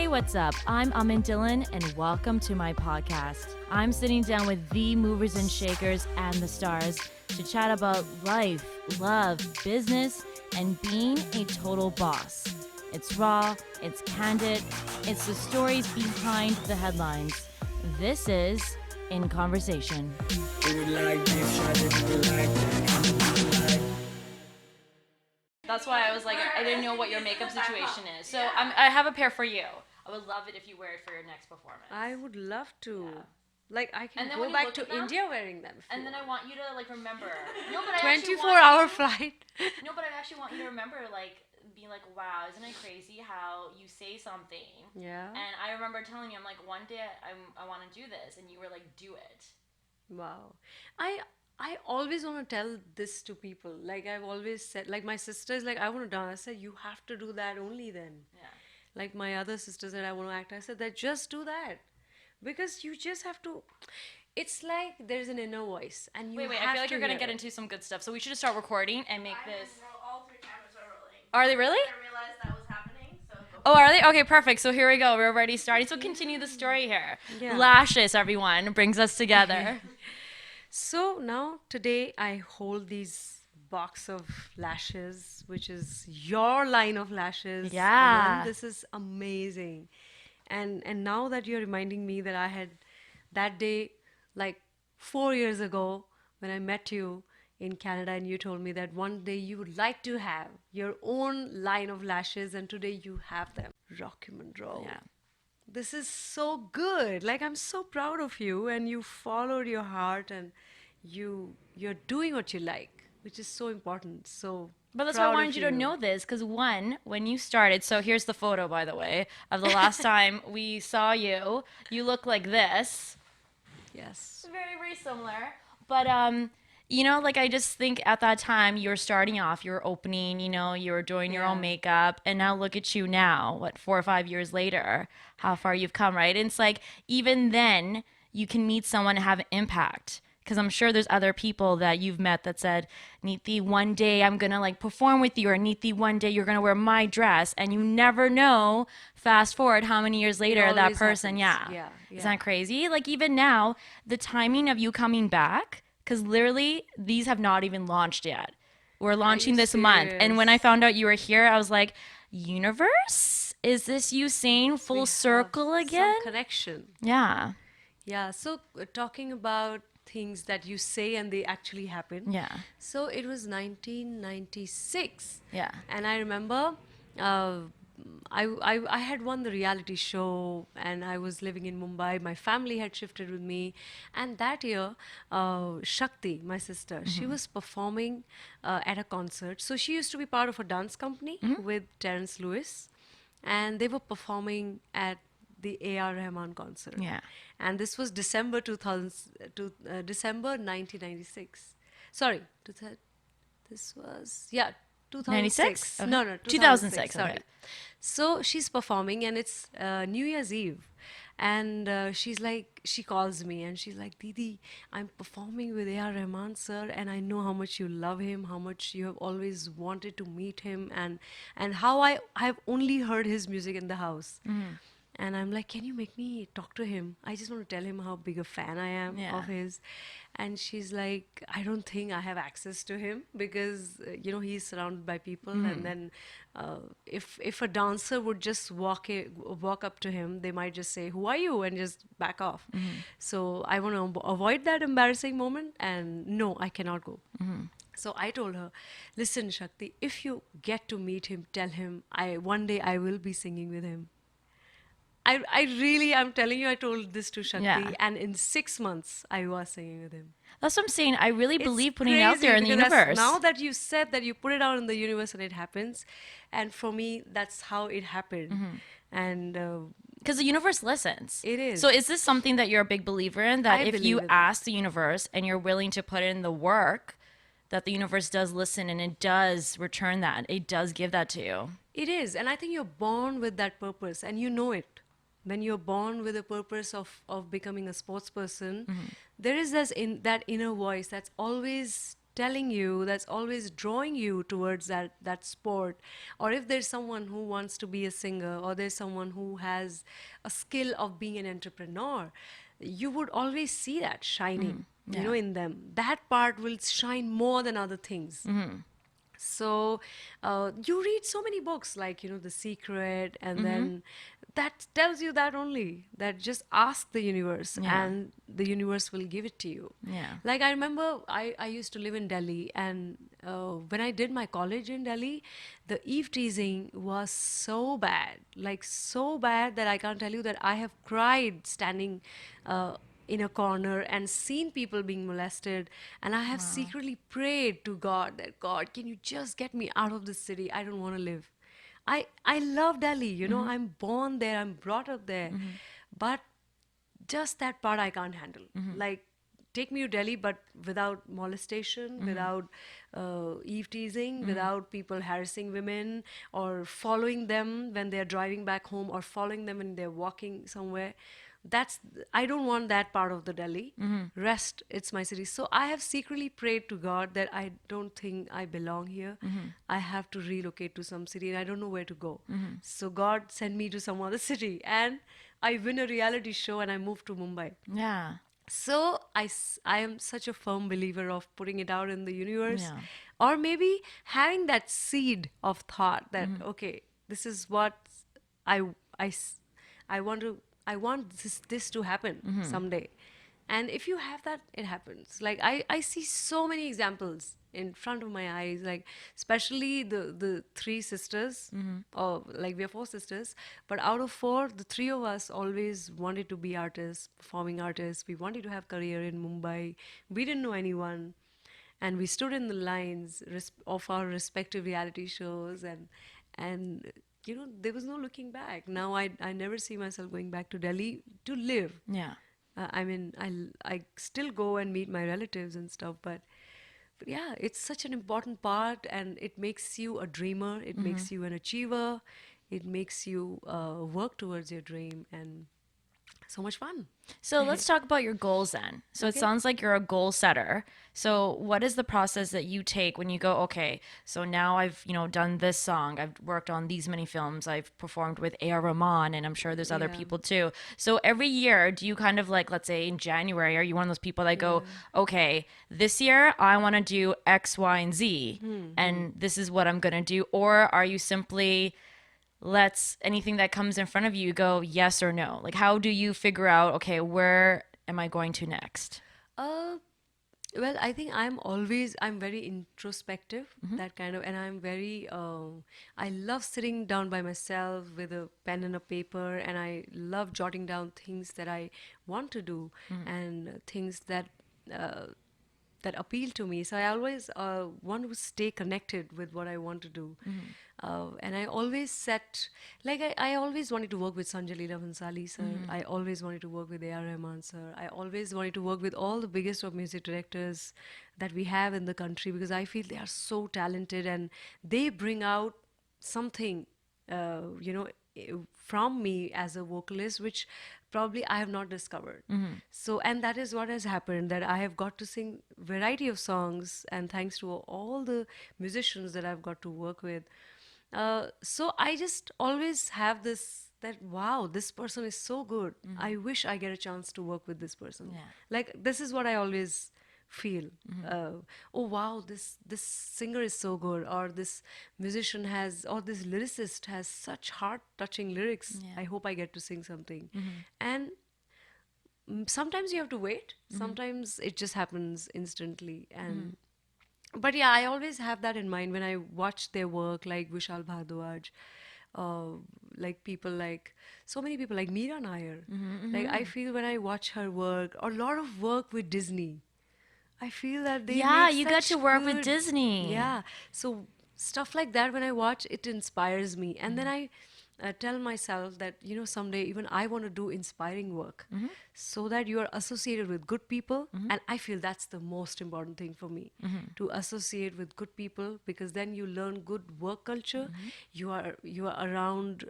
Hey, what's up? I'm Amin Dhillon, and welcome to my podcast. I'm sitting down with the movers and shakers and the stars to chat about life, love, business, and being a total boss. It's raw, it's candid, it's the stories behind the headlines. This is In Conversation. That's why I was like, I didn't know what your makeup situation is. So I have a pair for you. I would love it if you wear it for your next performance. I would love to. Yeah. Like, I can And then go when you back look to at them, India wearing them. And then I want you to like remember. No, but I actually 24-hour want flight. No, but I actually want you to remember, like, being like, wow, isn't it crazy how you say something? Yeah. And I remember telling you, I'm like, one day I want to do this, and you were like, do it. Wow. I always want to tell this to people. Like, I've always said, like, my sister is like, I want to dance. I said, you have to do that only then. Yeah. Like, my other sister said, I want to act. I said, that just do that. Because you just have to. It's like there's an inner voice. And you Wait, have I feel like you're going to hear get it. into some good stuff. So we should just start recording and make this. All three cameras are rolling. Are they really? I realized that was happening, so go Oh, are they? Okay, perfect. So here we go. We're already starting. So continue the story here. Yeah. Lashes, everyone, brings us together. So now today I hold these box of lashes, which is your line of lashes. Yeah. Aman. This is amazing. And now that you're reminding me that I had that day, like 4 years ago, when I met you in Canada, and you told me that one day you would like to have your own line of lashes, and today you have them. Rock and roll. Yeah. This is so good. Like, I'm so proud of you, and you followed your heart, and you're doing what you like, which is so important. So But that's why I proud wanted of you to know this, because one, when you started, so here's the photo, by the way, of the last time we saw you. You look like this. Yes. Very, very similar. But you know, like I just think at that time you were starting off, you were opening, you know, you were doing your own Yeah. makeup, and now look at you now, what, 4 or 5 years later, how far you've come, right? And it's like even then you can meet someone and have an impact. Because I'm sure there's other people that you've met that said, Neeti, one day I'm gonna like perform with you, or Neeti, one day you're gonna wear my dress, and you never know. Fast forward how many years later that always person, happens. yeah. Yeah, Isn't yeah. that crazy? Like even now, the timing of you coming back, because literally these have not even launched yet. We're launching you this month, and when I serious? found out you were here, I was like, universe, is this you saying full We have circle again? Some connection. Yeah, Yeah. So talking about things that you say and they actually happen. yeah, So it was 1996. yeah. And I remember uh, I had won the reality show, and I was living in Mumbai. My family had shifted with me. And that year, Shakti, my sister, she was performing at a concert. So she used to be part of a dance company with Terence Lewis. And they were performing at the AR Rahman concert. Yeah. And this was December 2000, December 1996. Sorry, this was, yeah, 2006. 96? Okay. No, no, 2006, sorry. okay. So she's performing, and it's New Year's Eve. And she's like, she calls me and she's like, Didi, I'm performing with AR Rahman, sir, and I know how much you love him, how much you have always wanted to meet him, and how I've only heard his music in the house. And I'm like, can you make me talk to him? I just want to tell him how big a fan I am Yeah. of his. And she's like, I don't think I have access to him because, he's surrounded by people. And then if a dancer would just walk up to him, they might just say, who are you? And just back off. So I want to avoid that embarrassing moment. And no, I cannot go. So I told her, listen, Shakti, if you get to meet him, tell him one day I will be singing with him. I'm telling you, I told this to Shakti, Yeah. and in 6 months, I was singing with him. That's what I'm saying. I really It's believe putting it out crazy there in the because universe. now that you said that you put it out in the universe and it happens, and for me, that's how it happened. And Because the universe listens. It is. So is this something that you're a big believer in? That I if believe you in that. ask the universe and you're willing to put in the work, that the universe does listen and it does return that. It does give that to you. it is, and I think you're born with that purpose, and you know it. When you're born with a purpose of becoming a sports person, there is that inner voice that's always telling you, that's always drawing you towards that sport, or if there's someone who wants to be a singer, or there's someone who has a skill of being an entrepreneur, you would always see that shining, Yeah. in them. That part will shine more than other things. So you read so many books like, The Secret, and then that tells you that only, that just ask the universe Yeah. and the universe will give it to you. Yeah. Like I remember I used to live in Delhi, and when I did my college in Delhi, the eve teasing was so bad, like so bad that I can't tell you that I have cried standing in a corner and seen people being molested, and I have secretly prayed to God that, God, can you just get me out of this city? I don't want to live. I love Delhi, I'm born there, I'm brought up there, but just that part I can't handle. Like, take me to Delhi, but without molestation, without eve teasing, without people harassing women or following them when they're driving back home, or following them when they're walking somewhere. I don't want that part of the Delhi. Rest, it's my city. So I have secretly prayed to God that I don't think I belong here. I have to relocate to some city, and I don't know where to go. So God sent me to some other city, and I win a reality show, and I move to Mumbai. Yeah. So I am such a firm believer of putting it out in the universe, Yeah. or maybe having that seed of thought that, okay, this is what I, I, s- I want this to happen someday. And if you have that, it happens. Like I see so many examples in front of my eyes, like especially the three sisters, or like we are four sisters, but out of four, the three of us always wanted to be artists, performing artists. We wanted to have career in Mumbai. We didn't know anyone, and we stood in the lines of our respective reality shows, and there was no looking back. Now I never see myself going back to Delhi to live. Yeah. I mean, I still go and meet my relatives and stuff, but yeah, it's such an important part, and it makes you a dreamer. It makes you an achiever. It makes you work towards your dream, and so much fun. So let's talk about your goals then. So it Okay. sounds like you're a goal setter. So what is the process that you take when you go, okay, so now I've, done this song, I've worked on these many films, I've performed with AR Rahman, and I'm sure there's other Yeah. people too. So every year, do you kind of like, let's say in January, are you one of those people that go, okay, this year I want to do X, Y, and Z, and this is what I'm going to do? Or are you simply let's anything that comes in front of you go yes or no? Like, how do you figure out, okay, where am I going to next? Uh, well, I think I'm very introspective, that kind of, and I'm very, I love sitting down by myself with a pen and a paper, and I love jotting down things that I want to do, and things uh, that appeal to me. So I always want to stay connected with what I want to do. And I always I always wanted to work with Sanjay Leela Bhansali sir. I always wanted to work with AR Rahman sir. I always wanted to work with all the biggest of music directors that we have in the country, because I feel they are so talented, and they bring out something, from me as a vocalist, which probably I have not discovered. So, and that is what has happened, that I have got to sing variety of songs, and thanks to all the musicians that I've got to work with. So I just always have this, that wow, this person is so good. I wish I get a chance to work with this person. Yeah. Like, this is what I always feel. Oh wow, this singer is so good, or this musician has, or this lyricist has such heart touching lyrics. Yeah. I hope I get to sing something. And sometimes you have to wait, sometimes it just happens instantly. And but yeah, I always have that in mind when I watch their work, like Vishal Bhardwaj, uh, like people like, so many people like Meera Nair. Like, I feel when I watch her work, or a lot of work with Disney, I feel that they Yeah, make you got such to work with good, Disney. yeah. So stuff like that, when I watch, it inspires me, and then I tell myself that, someday even I want to do inspiring work, so that you are associated with good people, and I feel that's the most important thing for me, to associate with good people, because then you learn good work culture. You are around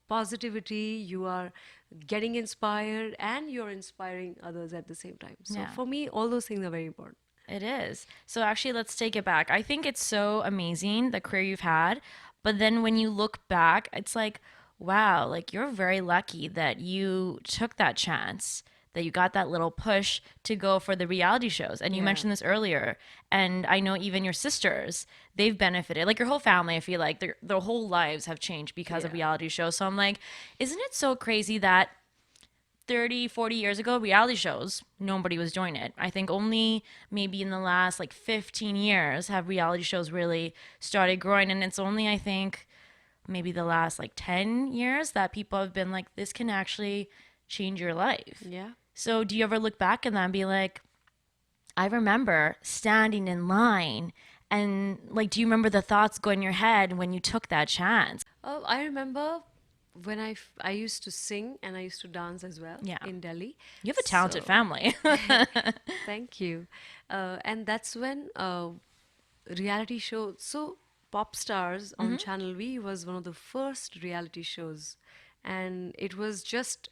positivity. You are getting inspired, and you're inspiring others at the same time. So Yeah. for me, all those things are very important. It is. So actually, let's take it back. I think it's so amazing the career you've had, but then when you look back, it's like, wow, like you're very lucky that you took that chance, that you got that little push to go for the reality shows. And you Yeah. mentioned this earlier, and I know even your sisters, they've benefited. Like your whole family, I feel like their whole lives have changed because of Yeah. reality shows. So I'm like, isn't it so crazy that 30, 40 years ago, reality shows, nobody was doing it. I think only maybe in the last like 15 years have reality shows really started growing. And it's only, I think, maybe the last like 10 years that people have been like, this can actually change your life. Yeah. So do you ever look back and then be like, I remember standing in line and like, do you remember the thoughts going in your head when you took that chance? Oh, I remember when I used to sing and I used to dance as well Yeah. in Delhi. You have a talented So family. thank you. And that's when reality show. So Pop Stars on Channel V was one of the first reality shows. And it was just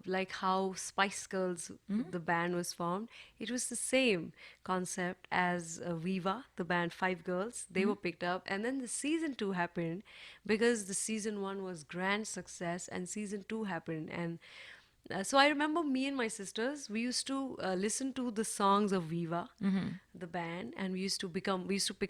like how Spice Girls, the band, was formed. It was the same concept as Viva, the band Five Girls. They were picked up, and then the season two happened because the season one was grand success, and season two happened. And so I remember me and my sisters, we used to listen to the songs of Viva, the band, and we used to pick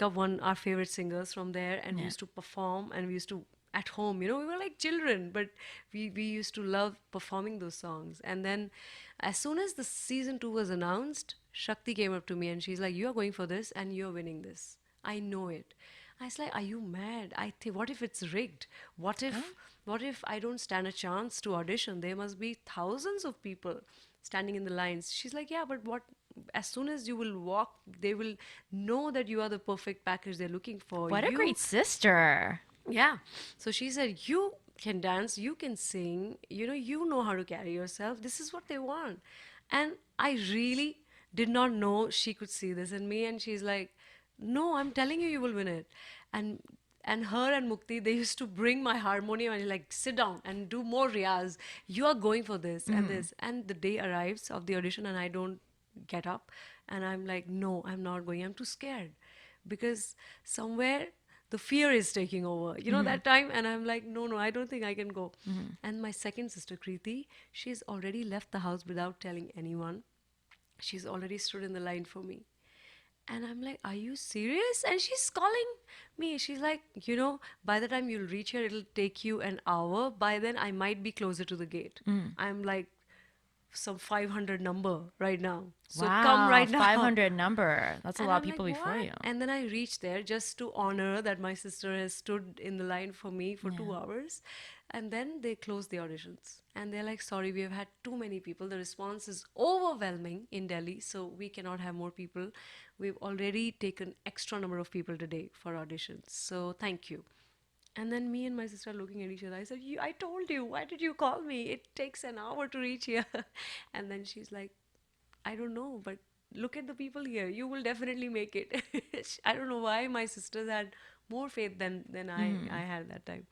up one our favorite singers from there, and we Yeah. used to perform, and we used to at home, we were like children, but we used to love performing those songs. And then, as soon as the season two was announced, Shakti came up to me and she's like, "You are going for this, and you are winning this. I know it." I was like, "Are you mad? I think, what if it's rigged? What if I don't stand a chance to audition? There must be thousands of people standing in the lines." She's like, "Yeah, but what? As soon as you will walk, they will know that you are the perfect package they're looking for. What a You." great sister. Yeah. So she said, "You can dance, you can sing, you know how to carry yourself. This is what they want." And I really did not know she could see this in me. And she's like, "No, I'm telling you, you will win it." And her and Mukti, they used to bring my harmonium and like, "Sit down and do more riyaz. You are going for this and this." And the day arrives of the audition and I don't get up. And I'm like, "No, I'm not going. I'm too scared." Because somewhere the fear is taking over, that time. And I'm like, "No, no, I don't think I can go." And my second sister, Kriti, she's already left the house without telling anyone. She's already stood in the line for me. And I'm like, "Are you serious?" And she's calling me. She's like, "By the time you'll reach here, it'll take you an hour. By then, I might be closer to the gate." I'm like, some 500 number right now. So come Wow, right now. 500 number. That's a And lot of I'm like, people before "What?" you. And then I reached there just to honor that my sister has stood in the line for me for 2 hours. And then they closed the auditions. And they're like, "Sorry, we have had too many people. The response is overwhelming in Delhi, so we cannot have more people. We've already taken extra number of people today for auditions. So thank you." And then me and my sister are looking at each other. I said, "I told you. Why did you call me? It takes an hour to reach here." And then she's like, "I don't know, but look at the people here. You will definitely make it." I don't know why my sisters had more faith than I had that time.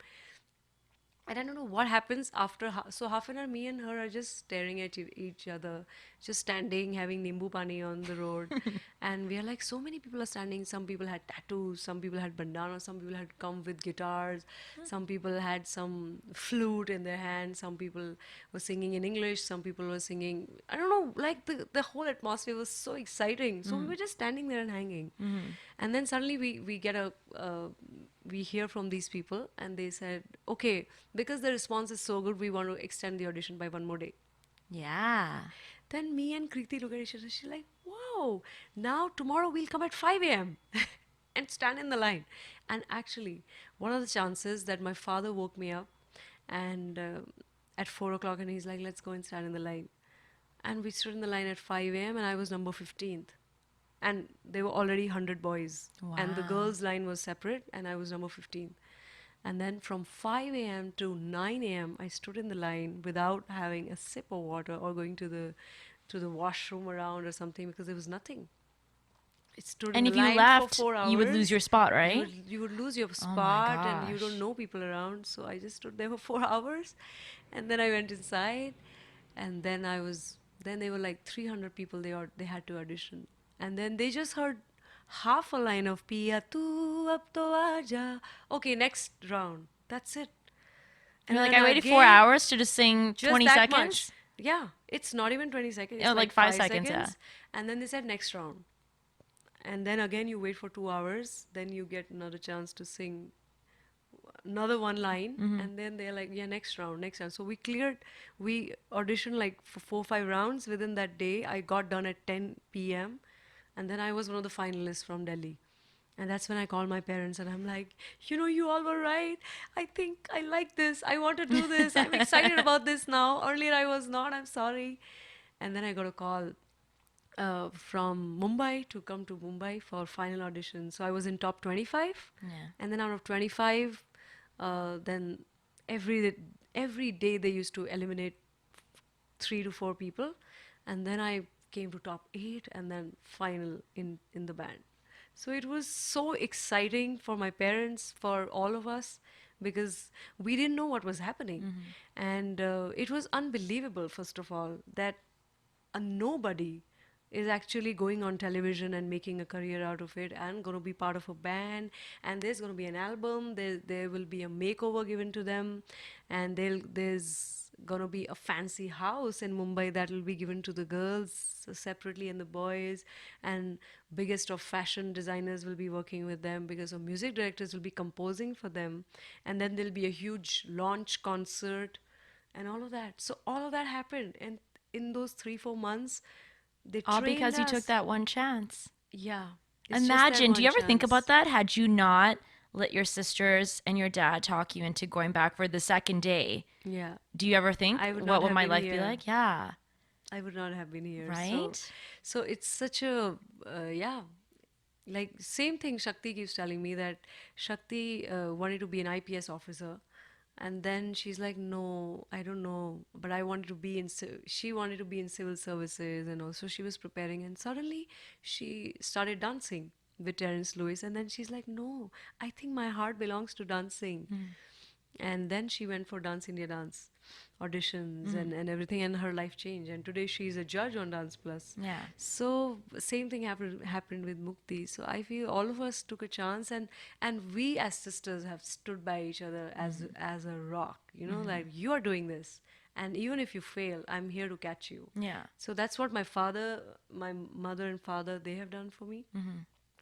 And I don't know what happens after. So half an hour, me and her are just staring at each other, just standing, having nimbu pani on the road. And we are like, so many people are standing. Some people had tattoos, some people had bandanas, some people had come with guitars, some people had some flute in their hand, some people were singing in English, some people were singing, I don't know, like the whole atmosphere was so exciting. So we were just standing there and hanging. And then suddenly we get we hear from these people and they said, "Okay, because the response is so good, we want to extend the audition by one more day." Yeah. Then me and Kriti look at each other. She's like, "Wow, now tomorrow we'll come at 5 a.m. and stand in the line." And actually, what are the chances that my father woke me up and at 4 o'clock and he's like, "Let's go and stand in the line." And we stood in the line at 5 a.m. and I was number 15th. And there were already 100 boys. And the Wow. girls' line was separate and I was number 15th. And then from 5 a.m. to 9 a.m., I stood in the line without having a sip of water or going to the washroom around or something because there was nothing. It stood in And the if you line for left, 4 hours. you would lose your spot, You right? would you would lose your Oh my spot and you don't gosh. know people around. So I just stood there for 4 hours, and then I went inside, and then there were like 300 people they had to audition, And then they just heard half a line of Pia tu ab to aaja. Okay, next round. That's it. You're And like, then I waited 4 again, hours to just sing just 20 that much. seconds? Yeah, it's not even 20 seconds. Oh, It's like like 5 seconds, yeah. 5 seconds. And then they said next round. And then again, you wait for 2 hours. Then you get another chance to sing another one line. And then they're like, yeah, next round, next round. So we auditioned like for 4 5 rounds within that day. I got done at 10 p.m. And then I was one of the finalists from Delhi. And that's when I called my parents and I'm like, you all were right. I think I like this. I want to do this. I'm excited about this now. Earlier I was not. I'm sorry. And then I got a call from Mumbai to come to Mumbai for final audition. So I was in top 25. Yeah. And then out of 25, then every every day they used to eliminate 3 to 4 people. And then I came to top 8 and then final in the band. So it was so exciting for my parents, for all of us, because we didn't know what was happening. And it was unbelievable, first of all, that a nobody is actually going on television and making a career out of it and going to be part of a band, and there's going to be an album, there will be a makeover given to them, and there's going to be a fancy house in Mumbai that will be given to the girls separately and the boys, and biggest of fashion designers will be working with them because of music directors will be composing for them, and then there'll be a huge launch concert and all of that. So all of that happened, and in those 3 4 months, they All trained because you took us. that one chance. Yeah, it's just that Imagine, do you one ever think about chance. that? Had you not let your sisters and your dad talk you into going back for the second day, Yeah, do you ever think, I would what not would have my been life be here. like? Yeah. I would not have been here. So, Right? so it's such a yeah. Like same thing. Shakti keeps telling me that Shakti wanted to be an IPS officer, and then she's like, no, I don't know, but I wanted to be in. She wanted to be in civil services, and also she was preparing, and suddenly she started dancing with Terence Lewis, and then she's like, no, I think my heart belongs to dancing. And then she went for Dance India Dance auditions and everything, and her life changed, and today she's a judge on Dance Plus. Yeah. So same thing happened with Mukti. So I feel all of us took a chance, and we as sisters have stood by each other as a rock, like you are doing this, and even if you fail, I'm here to catch you. Yeah. So that's what my mother and father, they have done for me.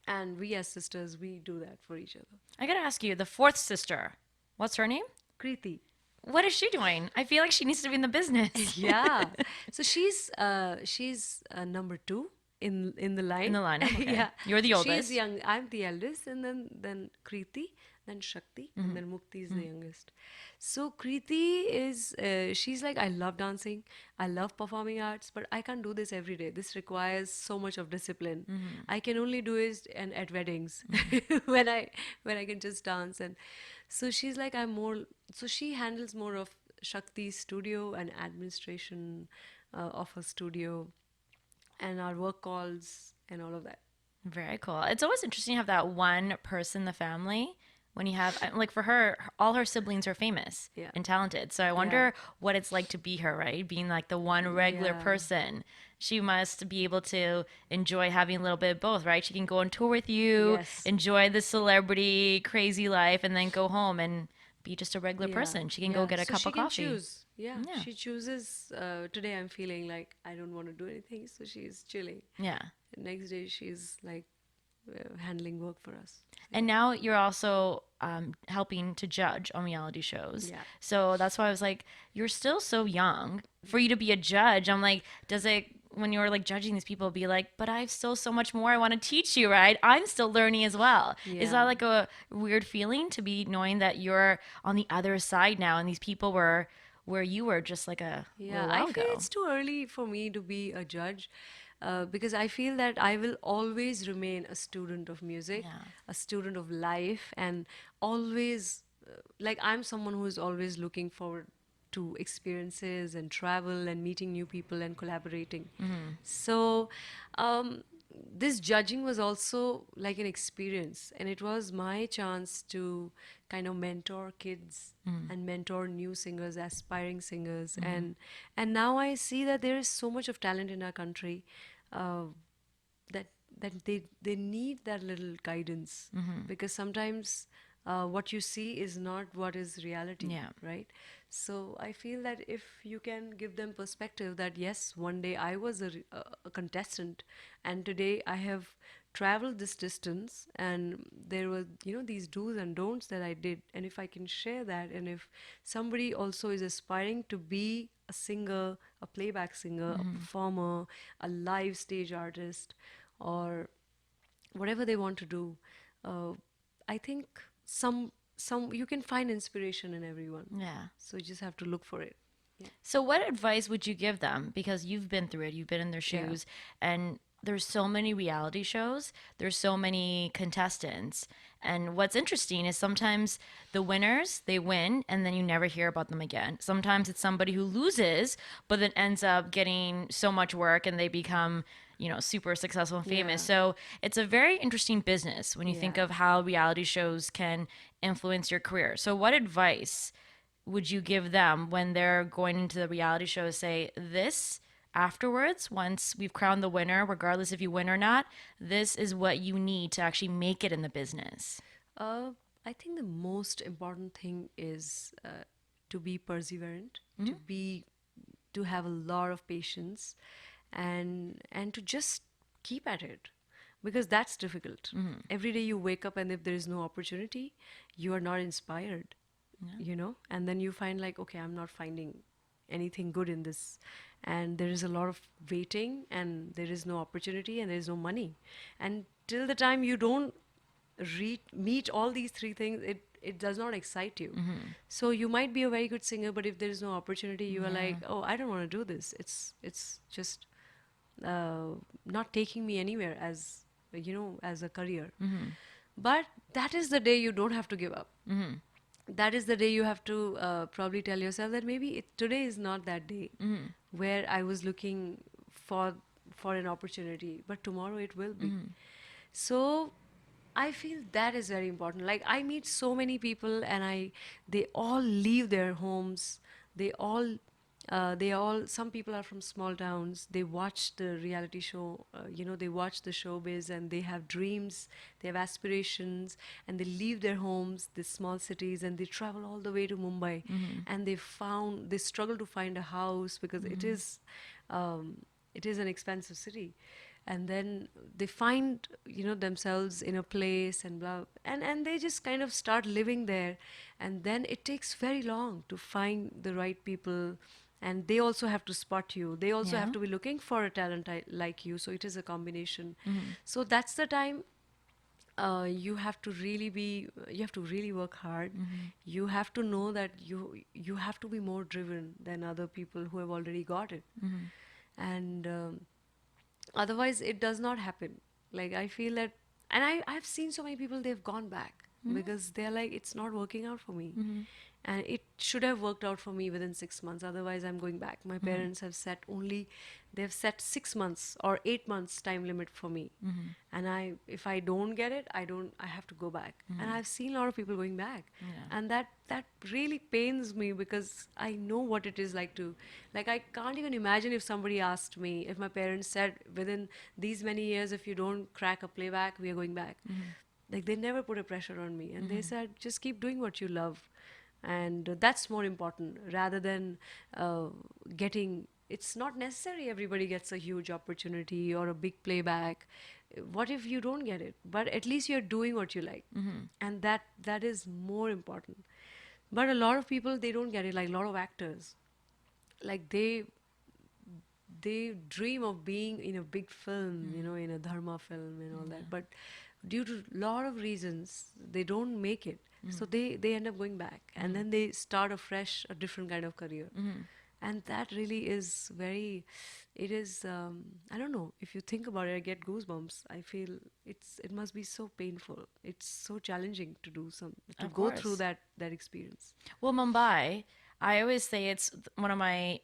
And we as sisters, we do that for each other. I gotta ask you, the fourth sister, what's her name? Kriti. What is she doing? I feel like she needs to be in the business. Yeah. So she's number 2 in the line. In the lineup, okay. Yeah. You're the So oldest. she's young. I'm the eldest, and then Kriti, then Shakti, and then Mukti is the youngest. So Kriti is she's like, I love dancing, I love performing arts, but I can't do this every day. This requires so much of discipline. I can only do it and at weddings when I can just dance. And so she's like, I'm more. So she handles more of Shakti's studio and administration of her studio and our work calls and all of that. Very cool. It's always interesting to have that one person in the family when you have, like for her, all her siblings are famous Yeah. and talented. So I wonder what it's like to be her, right? Being like the one regular Yeah. person. She must be able to enjoy having a little bit of both, right? She can go on tour with you, Yes. enjoy the celebrity, crazy life, and then go home and be just a regular Yeah, person. She can yeah. go get a So cup she of can coffee. choose. Yeah, Yeah. she chooses. Today I'm feeling like I don't want to do anything, so she's chilling. Yeah. Next day she's like handling work for us. And now you're also helping to judge on reality shows. Yeah. So that's why I was like, you're still so young for you to be a judge. I'm like, does it, when you're like judging these people, be like, but I've still so much more I want to teach you, right? I'm still learning as well. Is that Yeah. like a weird feeling to be knowing that you're on the other side now and these people were where you were just like a Yeah, little I while feel ago? it's too early for me to be a judge because I feel that I will always remain a student of music, Yeah. a student of life, and always, like, I'm someone who is always looking forward to experiences and travel and meeting new people and collaborating. So, um, this judging was also like an experience, and it was my chance to kind of mentor kids and mentor new singers, aspiring singers, and now I see that there is so much of talent in our country, uh, that that they need that little guidance, because sometimes what you see is not what is reality, Yeah. right? So I feel that if you can give them perspective that yes, one day I was a contestant, and today I have traveled this distance, and there were, these do's and don'ts that I did, and if I can share that, and if somebody also is aspiring to be a singer, a playback singer, a performer, a live stage artist, or whatever they want to do, uh, I think some you can find inspiration in everyone. Yeah. So you just have to look for it. So, what advice would you give them? Because you've been through it, you've been in their Yeah. shoes, and there's so many reality shows, there's so many contestants. And what's interesting is sometimes the winners, they win, and then you never hear about them again. Sometimes it's somebody who loses, but then ends up getting so much work and they become, super successful and famous. Yeah. So, it's a very interesting business when you think Yeah. of how reality shows can influence your career. So, what advice would you give them when they're going into the reality show? Say this afterwards, once we've crowned the winner, regardless if you win or not, this is what you need to actually make it in the business. Uh, I think the most important thing is to be perseverant, to have a lot of patience, and to just keep at it, because that's difficult. Every day you wake up, and if there is no opportunity, you are not inspired, and then you find like, okay, I'm not finding anything good in this, and there is a lot of waiting, and there is no opportunity, and there is no money, and till the time you don't meet all these three things, it does not excite you. So you might be a very good singer, but if there is no opportunity, you are like, oh, I don't want to do this. It's just not taking me anywhere as a career. But that is the day you don't have to give up. That is the day you have to probably tell yourself that maybe today is not that day where I was looking for for an opportunity, but tomorrow it will be. So I feel that is very important. Like I meet so many people, and they all leave their homes. They all some people are from small towns. They watch the reality show, they watch the showbiz, and they have dreams, they have aspirations, and they leave their homes, the small cities, and they travel all the way to Mumbai, and they struggle to find a house, because it is an expensive city, and then they find themselves in a place, and blah, and they just kind of start living there, and then it takes very long to find the right people, and they also have to spot you, they also Yeah. have to be looking for a talent like you, so it is a combination. So that's the time you have to really work hard. You have to know that you have to be more driven than other people who have already got it, and otherwise it does not happen. Like I feel that, and I've seen so many people, they've gone back because they're like, it's not working out for me, and it should have worked out for me within 6 months, otherwise I'm going back. My parents have they've set 6 months or 8 months time limit for me, and if I don't get it, I have to go back. And I've seen a lot of people going back, and that really pains me, because I know what it is like to, like, I can't even imagine if somebody asked me, if my parents said within these many years, if you don't crack a playback, we are going back. Like they never put a pressure on me, and they said, just keep doing what you love, and that's more important rather than getting. It's not necessary everybody gets a huge opportunity or a big playback. What if you don't get it? But at least you're doing what you like, and that is more important. But a lot of people, they don't get it. Like a lot of actors, like they dream of being in a big film, in a dharma film and all that, but due to a lot of reasons they don't make it. So they end up going back, and then they start afresh, a different kind of career. And that really is very, it is, I don't know, if you think about it, I get goosebumps. I feel it must be so painful, it's so challenging to Of go through course. that experience. Well, Mumbai, I always say it's one of my.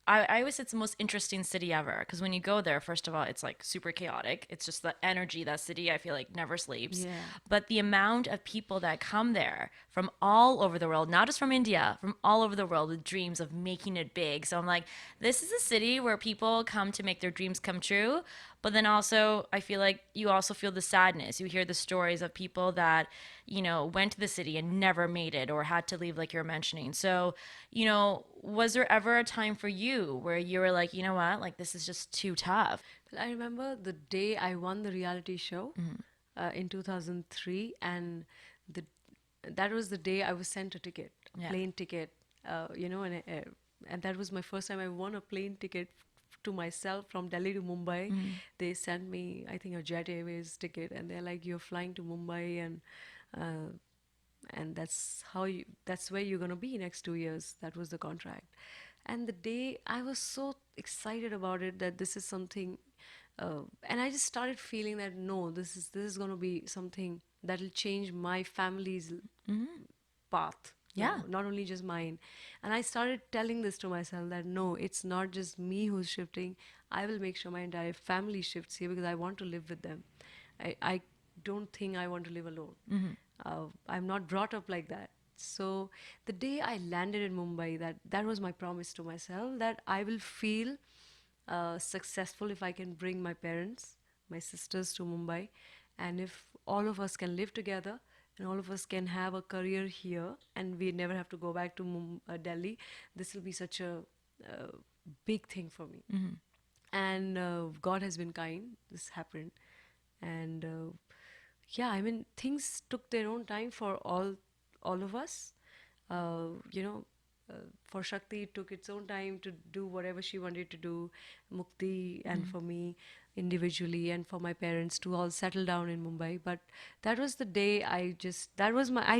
I always say it's the most interesting city ever because when you go there, first of all, it's like super chaotic. It's just the energy, that city, I feel like never sleeps. Yeah. But the amount of people that come there from all over the world, not just from India, from all over the world with dreams of making it big. So I'm like, this is a city where people come to make their dreams come true, But then also, I feel like you also feel the sadness. You hear the stories of people that, went to the city and never made it or had to leave, like you're mentioning. So, was there ever a time for you where you were like, you know what, like this is just too tough? Well, I remember the day I won the reality show in 2003, and the that was the day I was sent a ticket, a Yeah. plane ticket, and that was my first time I won a plane ticket to myself from Delhi to Mumbai. They sent me, I think, a Jet Airways ticket, and they're like, "You're flying to Mumbai, uh, and that's where you're gonna be next 2 years." That was the contract. And the day I was so excited about it that this is something, and I just started feeling that no, this is gonna be something that'll change my family's path. Yeah. Not only just mine. And I started telling this to myself that no, it's not just me who's shifting. I will make sure my entire family shifts here because I want to live with them. I don't think I want to live alone. I'm not brought up like that. So the day I landed in Mumbai, that was my promise to myself that I will feel successful if I can bring my parents, my sisters to Mumbai, and if all of us can live together and all of us can have a career here, and we never have to go back to Delhi, this will be such a uh, big thing for me. And God has been kind. This happened, and yeah, I mean things took their own time for all of us. uh, you know, for Shakti, it took its own time to do whatever she wanted to do, Mukti, and for me individually, and for my parents to all settle down in Mumbai. But that was the day I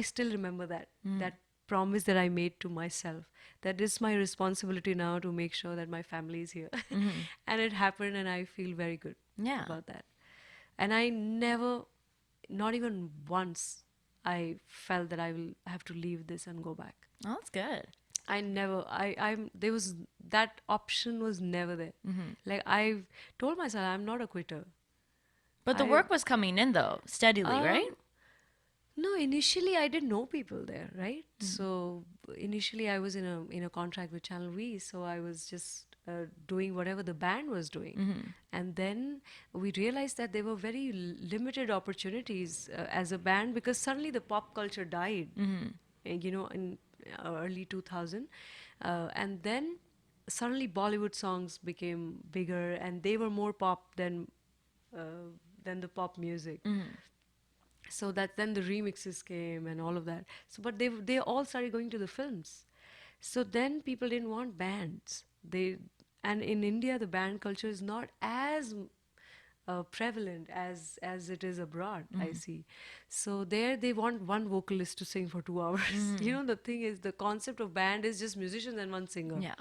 still remember that promise that I made to myself. That is my responsibility now to make sure that my family is here. And it happened, and I feel very good Yeah. about that. And I never, not even once, I felt that I will have to leave this and go back. Oh, that's good. I never, there was, that option was never there. Like I told myself, I'm not a quitter. But the I, work was coming in though, steadily, right? um, no, initially I didn't know people there, right? So initially I was in a contract with Channel V, so I was just doing whatever the band was doing, and then we realized that there were very limited opportunities as a band because suddenly the pop culture died, in early 2000, and then suddenly Bollywood songs became bigger, and they were more pop than the pop music. So that then the remixes came and all of that. So but they all started going to the films. So then people didn't want bands. And in India the band culture is not as prevalent as it is abroad. I see. So there they want one vocalist to sing for 2 hours. The thing is, the concept of band is just musicians and one singer. Yeah.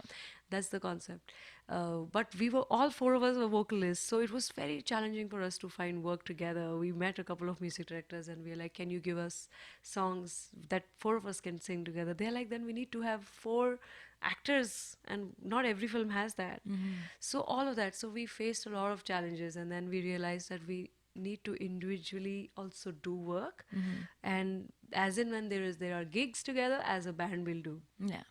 That's the concept. But we were, all four of us were vocalists, so it was very challenging for us to find work together. We met a couple of music directors and we were like, can you give us songs that four of us can sing together? They're like, then we need to have four actors, and not every film has that. So all of that. So we faced a lot of challenges, and then we realized that we need to individually also do work, and as in when there are gigs together, as a band will do. Yeah.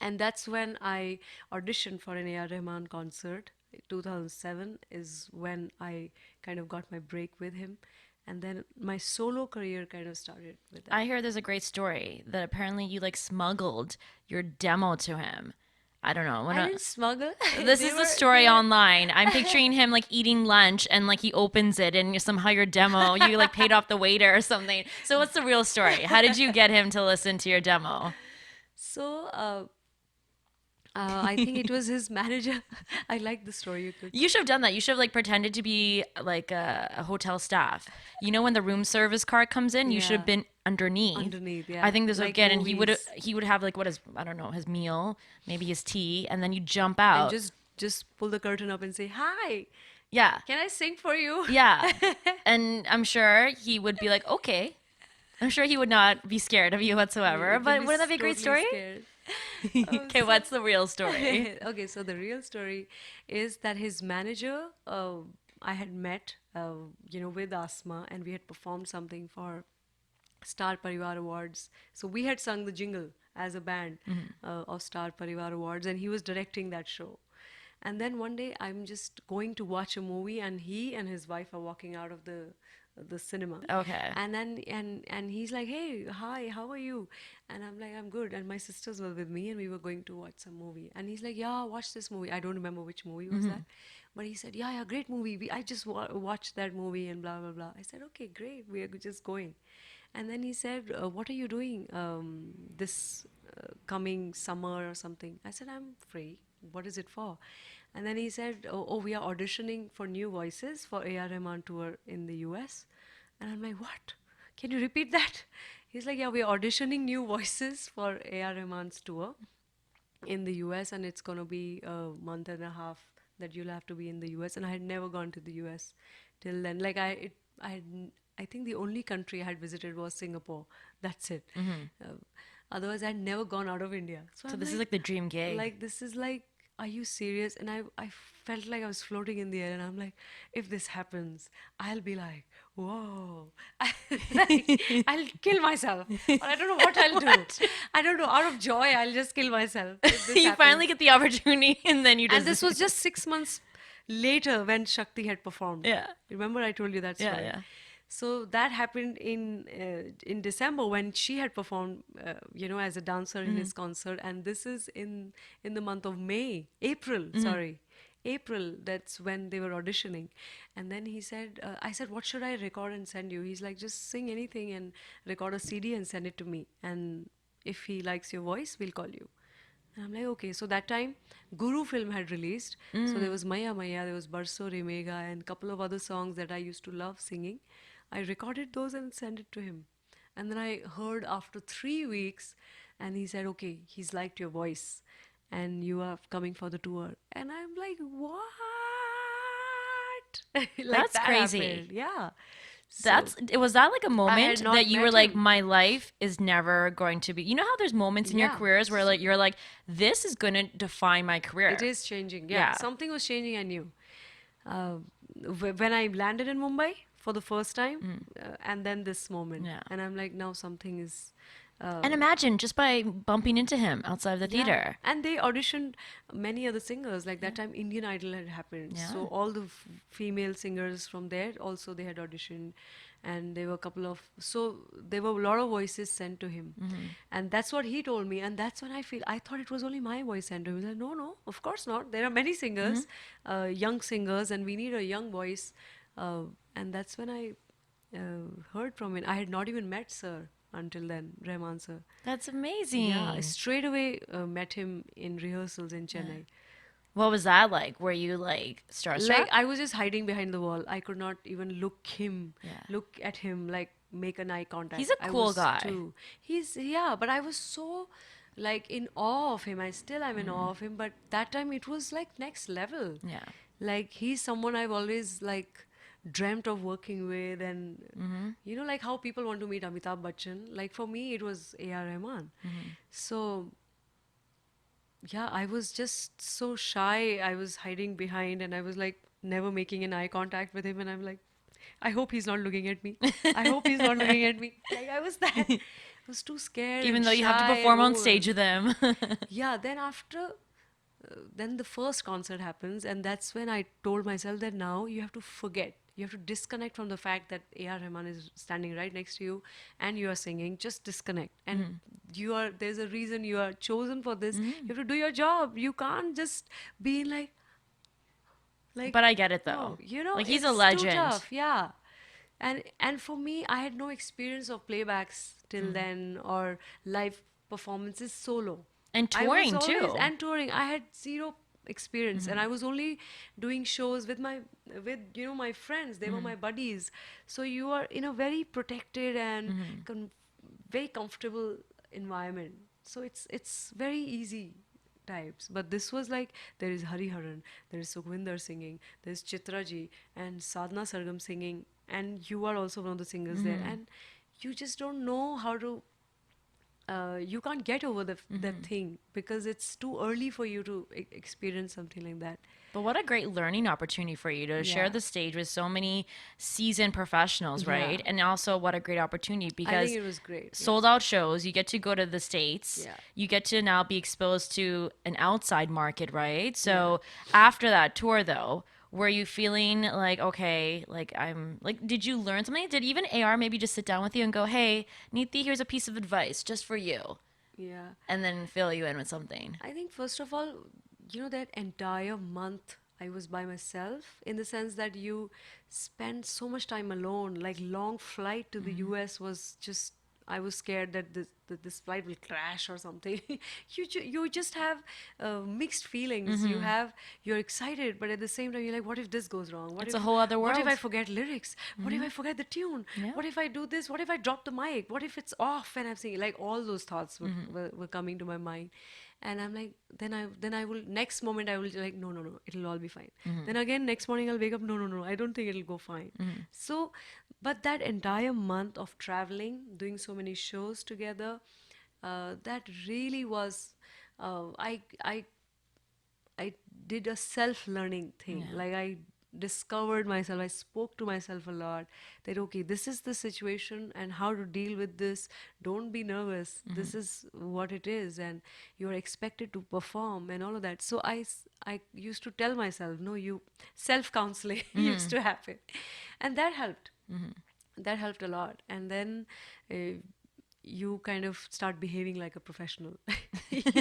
And that's when I auditioned for an AR Rahman concert. 2007 is when I kind of got my break with him. And then my solo career kind of started with that. I hear there's a great story that apparently you like smuggled your demo to him. I don't know. I didn't smuggle. This They is the were- story they were- online. I'm picturing him like eating lunch and like he opens it and somehow your demo, you like paid off the waiter or something. So what's the real story? How did you get him to listen to your demo? So I think it was his manager. I like the story. You could. You should have done that. You should have like pretended to be like a hotel staff. When the room service cart comes in, you should have Yeah. been underneath. Underneath, yeah. I think there's Like again, and movies. he would have like what is I don't know his meal, maybe his tea, and then you jump And out. just pull the curtain up and say, hi, Yeah, can I sing for you? yeah, and I'm sure he would be like, okay. I'm sure he would not be scared of you whatsoever. He'd But be wouldn't that be a great totally story? scared. Okay, what's the real story? Okay, so the real story is that his manager, I had met, with Asma, and we had performed something for Star Parivar Awards. So we had sung the jingle as a band of Star Parivar Awards, and he was directing that show. And then one day I'm just going to watch a movie, and he and his wife are walking out of the cinema. Okay. And then and he's like, "Hey, hi, how are you?" And I'm like, "I'm good." And my sisters were with me, and we were going to watch some movie. And he's like, "Yeah, watch this movie." I don't remember which movie was that, but he said, "Yeah, yeah, great movie. I just watched that movie and blah blah blah." I said, "Okay, great. We are just going." And then he said, "What are you doing this coming summer or something?" I said, "I'm free. What is it for?" And then he said, "Oh, we are auditioning for new voices for AR Rahman tour in the US." And I'm like, "What? Can you repeat that?" He's like, "Yeah, we are auditioning new voices for AR Rahman's tour in the US, and it's going to be a month and a half that you'll have to be in the US." And I had never gone to the US till then. Like I think the only country I had visited was Singapore. That's it. Otherwise, I had never gone out of India. So this is like the dream gig. like this is like, are you serious? And I felt like I was floating in the air, and I'm like, if this happens, I'll be like, whoa. Like, I'll kill myself, or I don't know what I'll do. I don't know, out of joy I'll just kill myself if this You happens. finally get the opportunity, and then you just. And this was just 6 months later when Shakti had performed. Yeah. Remember I told you that Yeah, story? yeah. So that happened in December when she had performed, as a dancer in his concert, and this is in the month of April. Sorry, April. That's when they were auditioning, and then he said, "I said, what should I record and send you?" He's like, "Just sing anything and record a CD and send it to me, and if he likes your voice, we'll call you." And I'm like, okay. So that time, Guru film had released. So there was Maya Maya, there was Barso Remega, and couple of other songs that I used to love singing. I recorded those and sent it to him. And then I heard after 3 weeks, and he said, okay, he's liked your voice, and you are coming for the tour. And I'm like, what? Like That's that crazy. happened. Yeah. Was that like a moment not that you were met like, him. my life is never going to be, you know how there's moments in your Yeah. careers where like you're like, this is going to define my career. It is changing. Yeah. Yeah. Something was changing, I knew. Uh, when I landed in Mumbai for the first time, and then this moment. Yeah. And I'm like, now something is. And imagine just by bumping into him outside of the Yeah. theater. And they auditioned many other singers. Like that time, Indian Idol had happened. Yeah. So all the female singers from there also they had auditioned, and there were a couple of. So there were a lot of voices sent to him, and that's what he told me. And that's when I thought it was only my voice sent to him. He was like, no, no, of course not. There are many singers, young singers, and we need a young voice. And that's when I heard from him. I had not even met Sir until then, Rahman Sir. That's amazing. Yeah, I straight away met him in rehearsals in Chennai. What was that like? Were you like starstruck? Like I was just hiding behind the wall. I could not even look Yeah. at him, like make an eye contact. He's a I cool was guy. but I was so like in awe of him. I still am in awe of him, but that time it was like next level. Yeah. Like he's someone I've always like dreamt of working with, and like how people want to meet Amitabh Bachchan. Like for me, it was A.R. Rahman. So yeah, I was just so shy. I was hiding behind, and I was like never making an eye contact with him. And I'm like, I hope he's not looking at me. I hope he's not looking at me. Like I was that. I was too scared. Even and though you have to shy perform and on stage with them. yeah. Then then the first concert happens, and that's when I told myself that now you have to forget. You have to disconnect from the fact that A.R. Rahman is standing right next to you and you are singing. Just disconnect. And there's a reason you are chosen for this. You have to do your job. You can't just be like But I get it no, though. Like he's it's a too legend. tough, yeah. And for me, I had no experience of playbacks till then or live performances solo. And I was touring always- too. And touring, I had zero experience, and I was only doing shows with my friends. They were my buddies. So you are in a very protected and very comfortable environment. So it's very easy types. But this was like there is Hariharan, there is Sukhvinder singing, there's Chitra ji and Sadhna Sargam singing, and you are also one of the singers there, and you just don't know how to you can't get over that thing because it's too early for you to experience something like that. But what a great learning opportunity for you to share Yeah. the stage with so many seasoned professionals, Yeah. right? And also, what a great opportunity I think because it was great. Yeah. sold out shows, you get to go to the States, Yeah. you get to now be exposed to an outside market, right? Yeah. So, after that tour, though, were you feeling like, okay, like I'm like, did you learn something? Did even AR maybe just sit down with you and go, hey, Neeti, here's a piece of advice just for you, Yeah. and then fill you in with something? I think first of all, that entire month I was by myself in the sense that you spend so much time alone. Like long flight to the US was just I was scared that this flight will crash or something. You just have mixed feelings. You're excited, but at the same time you're like, what if this goes wrong? It's a whole other What if world. I forget lyrics? What if I forget the tune? Yeah. What if I do this? What if I drop the mic? What if it's off? And I'm saying like all those thoughts were coming to my mind, and I'm like, then I will next moment I will like, no, it'll all be fine. Then again next morning I'll wake up, no, I don't think it'll go fine. So, but that entire month of traveling, doing so many shows together, that really was, I did a self-learning thing. Yeah. Like I discovered myself. I spoke to myself a lot that okay, this is the situation and how to deal with this. Don't be nervous. This is what it is, and you're expected to perform and all of that. So I used to tell myself, no, you self-counseling used to happen, and that helped. That helped a lot. And then uh, you kind of start behaving like a professional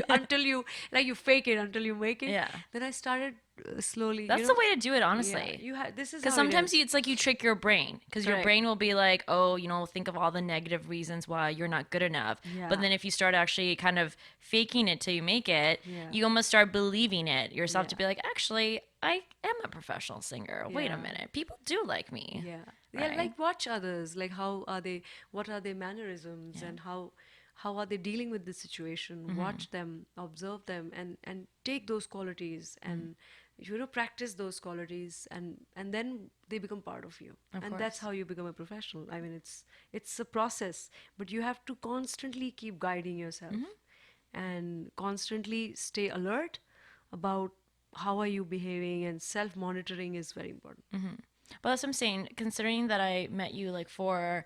until you like you fake it until you make it. Yeah. Then I started slowly. That's the way to do it, honestly. Yeah, you had this is Because how it sometimes is. it's like you trick your brain. Because your Correct. brain will be like, oh, think of all the negative reasons why you're not good enough. Yeah. But then if you start actually kind of faking it till you make it, Yeah. you almost start believing it yourself to Yeah. be like, actually, I am a professional singer. Wait a Yeah. minute. People do like me. Yeah. Right. Yeah, like watch others. Like how are they, what are their mannerisms, and how are they dealing with the situation? Watch them, observe them, and take those qualities and practice those qualities, and then they become part of you. Of And that's course. how you become a professional. I mean, it's a process, but you have to constantly keep guiding yourself and constantly stay alert about how are you behaving, and self monitoring is very important. But that's what I'm saying. Considering that I met you like 5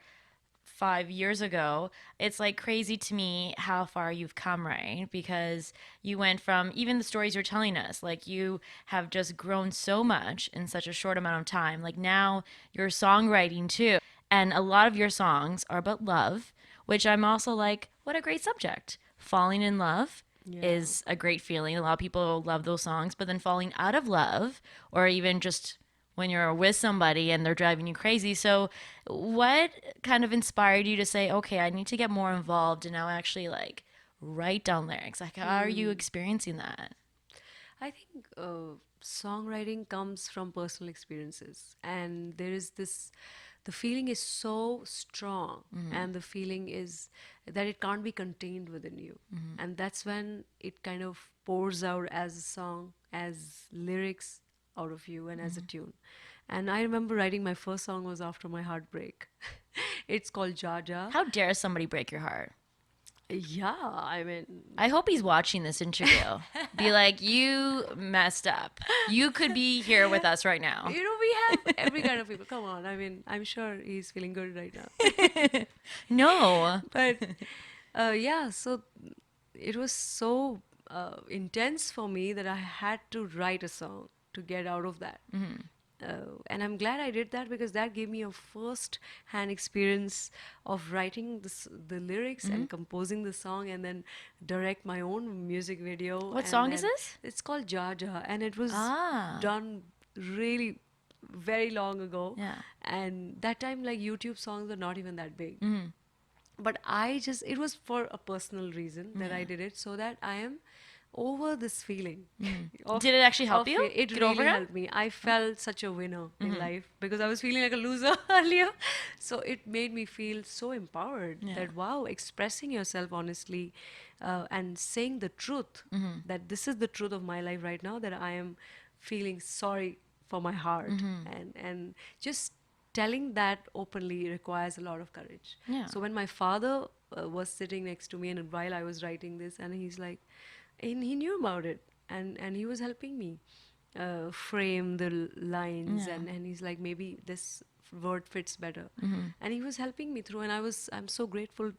years ago, it's like crazy to me how far you've come, right? Because you went from even the stories you're telling us, like you have just grown so much in such a short amount of time. Like now you're songwriting too. And a lot of your songs are about love, which I'm also like, what a great subject. Falling in love Yeah. is a great feeling. A lot of people love those songs, but then falling out of love or even just when you're with somebody and they're driving you crazy. So, what kind of inspired you to say, okay, I need to get more involved and now actually like write down lyrics? Like, how are you experiencing that? I think songwriting comes from personal experiences, and there is this. The feeling is so strong, and the feeling is that it can't be contained within you, and that's when it kind of pours out as a song, as lyrics out of you, and as a tune. And I remember writing my first song was after my heartbreak. It's called Jaja. How dare somebody break your heart? Yeah, I mean, I hope he's watching this interview. Be like, you messed up. You could be here with us right now. we have every kind of people. Come on, I mean, I'm sure he's feeling good right now. No. But yeah, so it was so intense for me that I had to write a song to get out of that. And I'm glad I did that because that gave me a first hand experience of writing the lyrics and composing the song, and then direct my own music video. What and song is then- this? It's called Jaja, and it was Ah. done really very long ago. Yeah. And that time, like YouTube songs were not even that big. But it was for a personal reason that I did it, so that I am over this feeling. of- Did it actually help of you It get really over it? helped me. I felt such a winner in life because I was feeling like a loser earlier. So it made me feel so empowered that, wow, expressing yourself honestly and saying the truth, that this is the truth of my life right now, that I am feeling sorry for my heart. And just telling that openly requires a lot of courage. Yeah. So when my father was sitting next to me, and while I was writing this, and he's like, and he knew about it, and he was helping me frame the lines, Yeah. and he's like, maybe this word fits better, Mm-hmm. and he was helping me through, and I'm so grateful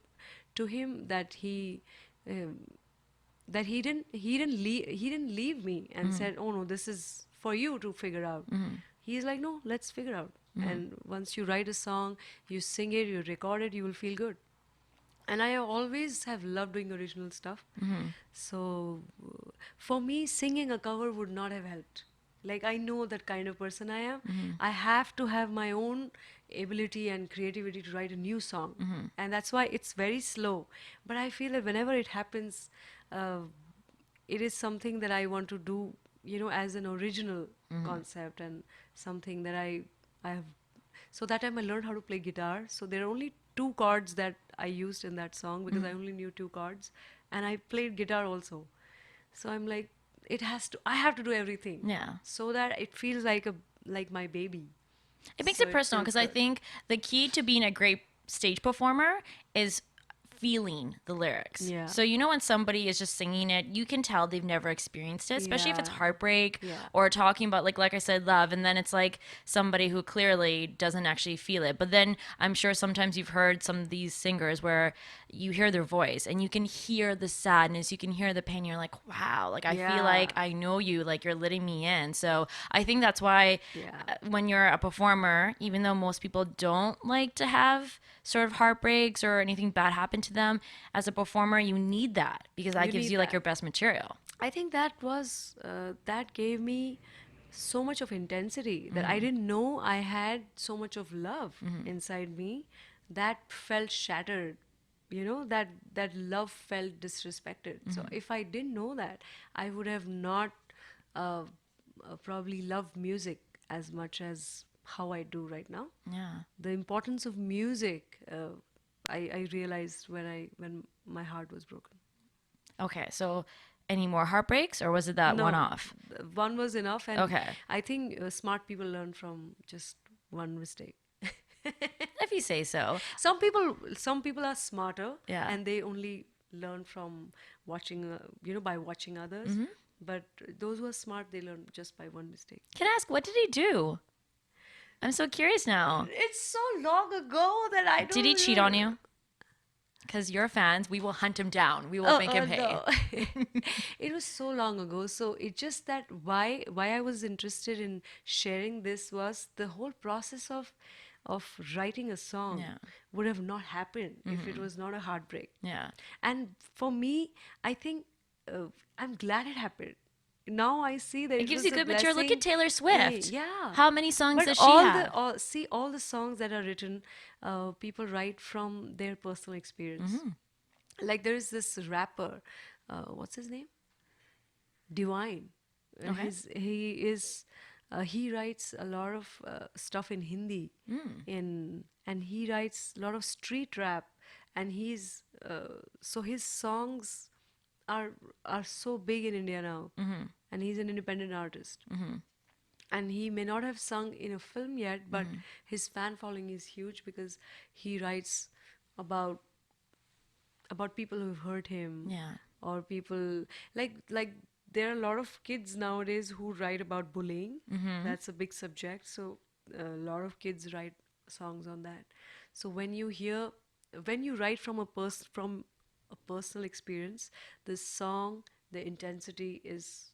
to him that um, he didn't leave me and Mm-hmm. said, oh no, this is for you to figure out. Mm-hmm. He's like, no, let's figure out. Mm-hmm. And once you write a song, you sing it, you record it, you will feel good. And I always have loved doing original stuff. Mm-hmm. So for me, singing a cover would not have helped. Like, I know that kind of person I am. Mm-hmm. I have to have my own ability and creativity to write a new song. Mm-hmm. And that's why it's very slow. But I feel that whenever it happens, uh, it is something that I want to do, as an original concept, and something that I have. So that time I learned how to play guitar. So there are only two chords that I used in that song because I only knew two chords, and I played guitar also. So I'm like, I have to do everything Yeah. so that it feels like my baby. It makes So it it personal feels because I good. think the key to being a great stage performer is feeling the lyrics. Yeah. So when somebody is just singing it, you can tell they've never experienced it, especially if it's Yeah. heartbreak Yeah. or talking about like I said love, and then it's like somebody who clearly doesn't actually feel it. But then I'm sure sometimes you've heard some of these singers where you hear their voice and you can hear the sadness, you can hear the pain, you're like, wow, like I feel Yeah. like I know you, like you're letting me in. So I think that's why Yeah. when you're a performer, even though most people don't like to have sort of heartbreaks or anything bad happen to them, as a performer, you need that because that You gives need you like that. your best material. I think that gave me so much of intensity that I didn't know I had so much of love inside me that felt shattered. That love felt disrespected. So if I didn't know that, I would have not uh, probably loved music as much as how I do right now. Yeah. The importance of music, I realized when my heart was broken. Okay. So, any more heartbreaks, or was it that one No, off? one was enough, and Okay. I think smart people learn from just one mistake. If you say so. Some people are smarter, Yeah. and they only learn from watching, by watching others. Mm-hmm. But those who are smart, they learn just by one mistake. Can I ask, what did he do? I'm so curious now. It's so long ago that I Did he don't cheat on remember. you? Because you're fans, we will hunt him down. We will make him pay. No. It was so long ago. So it just that why I was interested in sharing this was the whole process of writing a song Yeah. would have not happened if it was not a heartbreak. Yeah. And for me, I think I'm glad it happened. Now I see that It it gives was you a good material. Look at blessing. Taylor Swift. Yeah. How many songs But does she have? all the songs that are written, people write from their personal experience. Like there is this rapper, what's his name? Divine. Okay. He writes a lot of stuff in Hindi, and he writes a lot of street rap, and so his songs are are so big in India now, and he's an independent artist, and he may not have sung in a film yet, but his fan following is huge because he writes about people who've hurt him, Yeah. or people like there are a lot of kids nowadays who write about bullying. That's a big subject, so a lot of kids write songs on that. So when you write from a personal experience, the song, the intensity is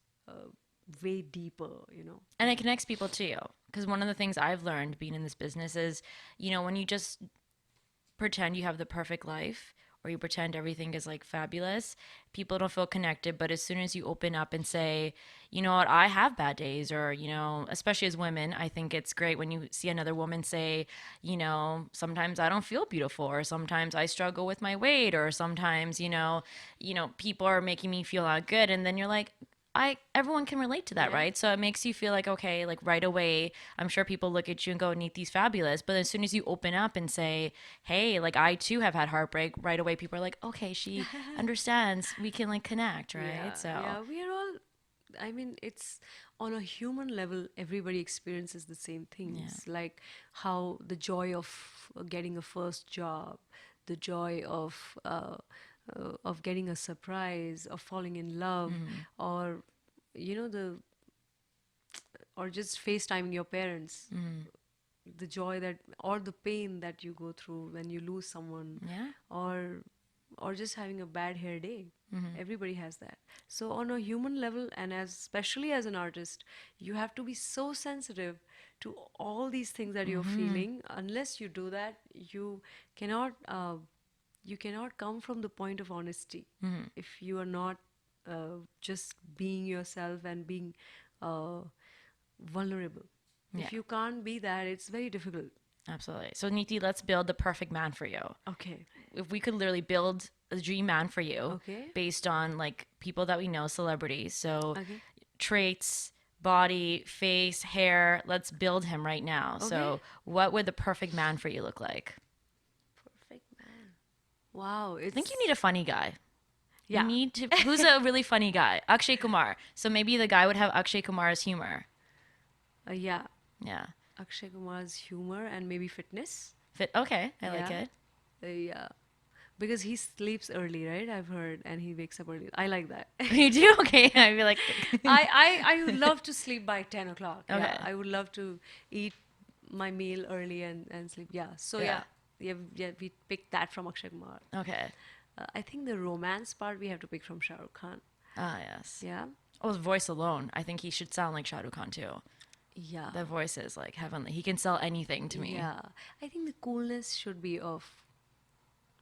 way deeper. And it connects people to you. Because one of the things I've learned being in this business is, when you just pretend you have the perfect life or you pretend everything is like fabulous, people don't feel connected. But as soon as you open up and say, you know what, I have bad days, or, especially as women, I think it's great when you see another woman say, sometimes I don't feel beautiful, or sometimes I struggle with my weight, or sometimes, people are making me feel not good. And then you're like, everyone can relate to that, Yeah. right? So it makes you feel like, okay, like right away, I'm sure people look at you and go, Neeti's fabulous. But as soon as you open up and say, hey, like I too have had heartbreak, right away people are like, okay, she understands. We can like connect, right? Yeah, So yeah, we are all. I mean, it's on a human level, everybody experiences the same things. Like how the joy of getting a first job, the joy of getting a surprise, of falling in love, or you know the or just FaceTiming your parents. The joy that or the pain that you go through when you lose someone, Yeah. or just having a bad hair day. Everybody has that. So on a human level, and as especially as an artist, you have to be so sensitive to all these things that you're feeling. Unless you do that, cannot you cannot come from the point of honesty if you are not just being yourself and being uh, vulnerable. Yeah. If you can't be that, it's very difficult. Absolutely. So Neeti, let's build the perfect man for you. Okay. If we could literally build a dream man for you Okay. based on like people that we know, celebrities. So Okay. traits, body, face, hair, let's build him right now. So Okay. what would the perfect man for you look like? Perfect man. Wow. I think you need a funny guy. Yeah. You need to, who's a really funny guy? Akshay Kumar. So maybe the guy would have Akshay Kumar's humor. Yeah. Yeah. Akshay Kumar's humor and maybe fitness. Fit. Okay. I like Yeah. it. Yeah. Because he sleeps early, right? I've heard, and he wakes up early. I like that. You do? Okay. I'd be like, I would love to sleep by 10 o'clock. Okay. Yeah. I would love to eat my meal early and sleep. Yeah. So Yeah. yeah, we picked that from Akshay Kumar. okay. I think the romance part we have to pick from Shah Rukh Khan. Ah, yes. Yeah. Oh, his voice alone. I think he should sound like Shah Rukh Khan too. Yeah. The voice is like heavenly. He can sell anything to me. Yeah. I think the coolness should be of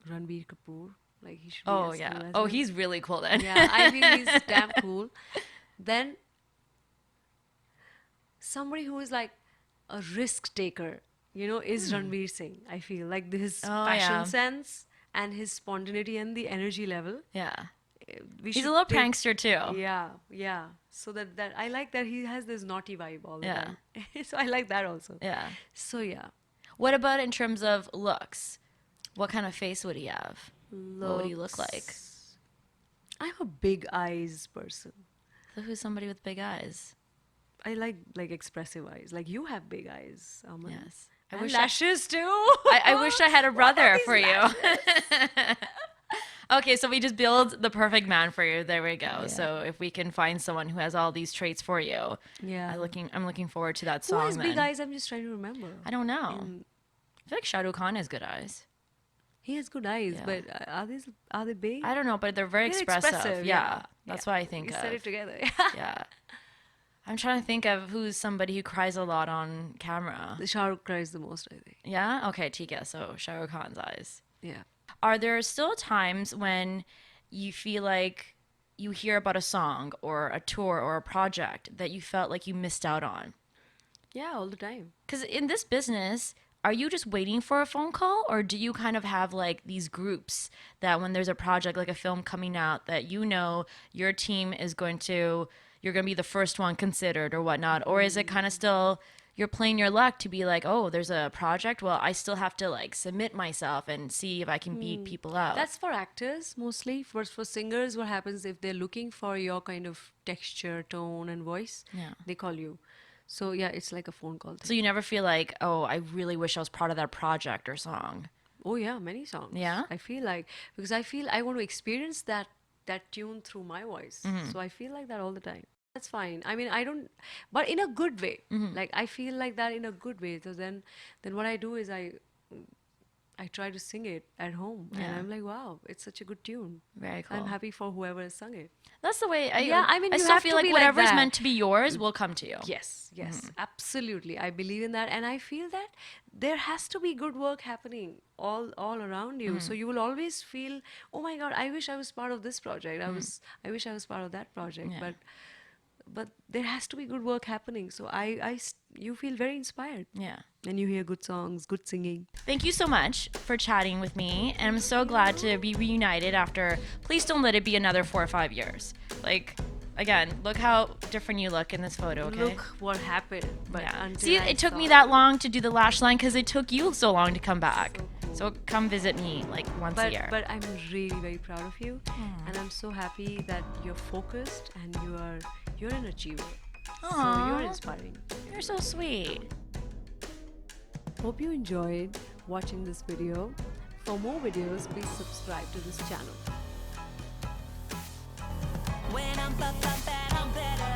Ranbir Kapoor. Like he should be Oh, as yeah. cool as Oh, him. he's really cool then. Yeah, I feel he's damn cool. Then somebody who is like a risk taker, is Ranveer Singh. I feel like his Oh, fashion yeah. sense and his spontaneity and the energy level. Yeah. We He's a should little take- prankster too. Yeah. So that I like that he has this naughty vibe all the Yeah. time. So I like that also. Yeah. So yeah. What about in terms of looks? What kind of face would he have? What would he look like? Looks- I'm a big eyes person. So who's somebody with big eyes? I like expressive eyes. Like you have big eyes, Aman. Yes. I And wish lashes too. I wish I had a What are brother these for you. lashes? Okay, so we just build the perfect man for you. There we go. Yeah. So if we can find someone who has all these traits for you, Yeah. I'm looking forward to that Who song. has big then. eyes? I'm just trying to remember. I don't know. In- I feel like Shah Rukh Khan has good eyes. He has good eyes, Yeah. but are they big? I don't know, but they're very They're expressive. Yeah, that's Yeah. what I think You of. said it together. Yeah. I'm trying to think of who's somebody who cries a lot on camera. The Shah Rukh cries the most, I think. Yeah? Okay, Tika. So Shah Rukh Khan's eyes. Yeah. Are there still times when you feel like you hear about a song or a tour or a project that you felt like you missed out on? Yeah, all the time. Because in this business, are you just waiting for a phone call, or do you kind of have like these groups that when there's a project like a film coming out that your team is you're going to be the first one considered or whatnot? Or is it kind of still you're playing your luck to be like, oh, there's a project? Well, I still have to like submit myself and see if I can beat people out. That's for actors mostly. For singers, what happens if they're looking for your kind of texture, tone, and voice? Yeah. They call you. So yeah, it's like a phone call thing. So you never feel like, oh, I really wish I was part of that project or song. Oh yeah, many songs. Yeah? I feel like because I feel I want to experience that tune through my voice. So I feel like that all the time. That's fine. I mean, I don't, but in a good way. Like I feel like that in a good way. So then what I do is I try to sing it at home, and Yeah. I'm like, wow, it's such a good tune. Very cool. I'm happy for whoever has sung it. That's the way Yeah, I mean, I you still have feel to like be like whatever's that. meant to be yours will come to you. Yes, absolutely. I believe in that, and I feel that there has to be good work happening all around you. So you will always feel, oh my God, I wish I was part of this project. I wish I was part of that project. Yeah. But there has to be good work happening. So you feel very inspired, Yeah. and you hear good songs, good singing. Thank you so much for chatting with me. And I'm so glad to be reunited after, please don't let it be another 4 or 5 years. Like, again, look how different you look in this photo, okay? Look what happened. But Yeah. until See, I it took me saw that long to do the lash line because it took you so long to come back. So cool. So come visit me like once a year. But I'm really very proud of you, and I'm so happy that you're focused and you're an achiever. So Aw. you're inspiring. You're so sweet. Hope you enjoyed watching this video. For more videos, please subscribe to this channel. When I'm bad, I'm better.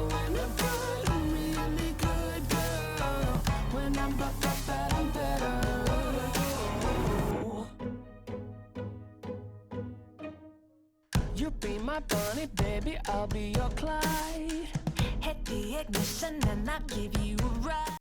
When I'm good, I'm really good, girl. When I'm bad, I'm better. You be my bunny, baby, I'll be your Clyde. Hit the ignition and I'll give you a ride.